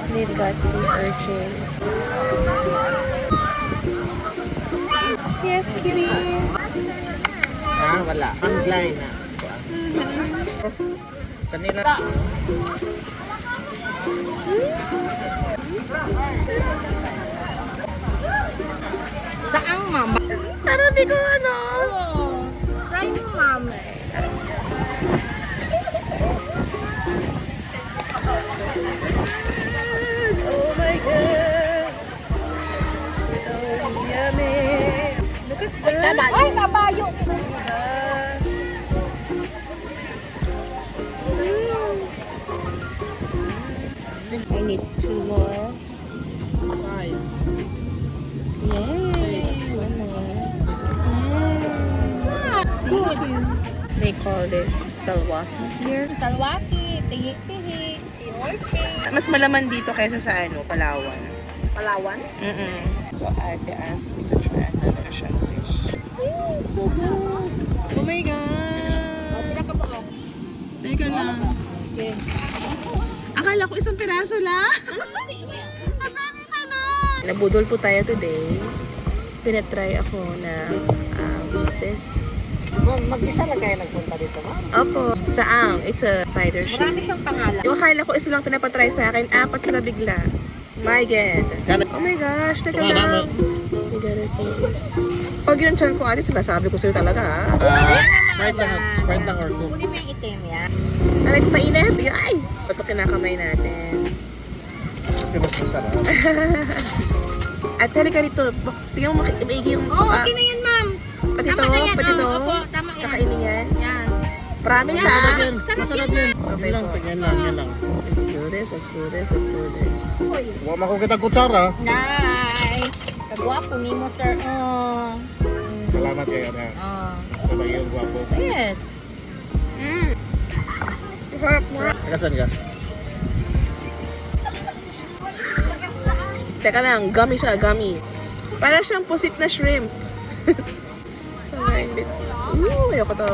They've got sea urchins. Yes, kitty. Ah, wala. Ang blind na. Kanila. Saang, ma'am? Sabi ko ano? Oo. Try mo, ma'am. Oh my god. So yummy. Look at that. Ay, kabayo! I need 2 more. Five. Yay! One more. Good. They call this salwaki here. Salwaki, tihi-tihi, si Orchid. Mas malaman dito kaysa sa Palawan. Palawan? So Ate asked me to try another shellfish. So good! Oh my god! Sila ka ba? Teka lang. Okay. Akala ko isang piraso lang. Nabudol po tayo today. Pinatry ako na what's this? Mag-isa lang kayo nagpunta dito, ma'am? Opo, saang. It's a spider shrimp. Marami siyang pangalan. Yung akala ko isa lang pinapatry sa akin, 4 sila bigla. My God. Oh my gosh, teka lang. You gotta see this. Pag yun chan ko, ate, sinasabi ko sa'yo talaga ha. Sprite lang or cook. Kunin mo yung itim yan. Aray ko mainit. Ay! Ba't pa kinakamay natin? Kasi mas masarap. At halika rito. Tingnan mo maigi yung... Oh, okay na yan, ma'am. Pati Tama to, na yan. pati to. Opo, tama yan. Kakainin yan. Yan. Promise Yan. ha. Masarap yan. Okay Yan lang, po. yan lang, yan lang. Let's do this, let's do this, let's do this. Huwag makukita kutsara. Nice. Kagwapo ni mo, sir. Oh. Salamat kayo na. Oh. Sa bagay yung guwapo. Yes. Mm. Harap mo. Nakasan ka? Teka lang, gummy siya, gummy. Para siyang pusit na shrimp. Samayin bit. Ooh, ayoko to.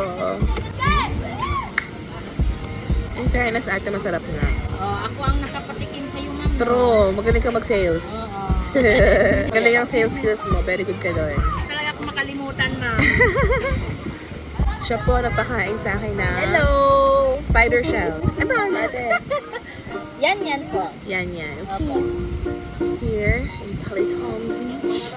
In fairness, ate, masarap na. Oh, ako ang nakapatikim sa'yo, ma'am. True, magaling ka mag-sales. Oo. Galing ang sales skills mo, very good ka doon. Talaga akong makalimutan, ma'am. Siya po nagpakain sa akin na Hello. spider shell. Ano, ate? Yan po. Yan, yan. Opo. Here in Paliton Beach.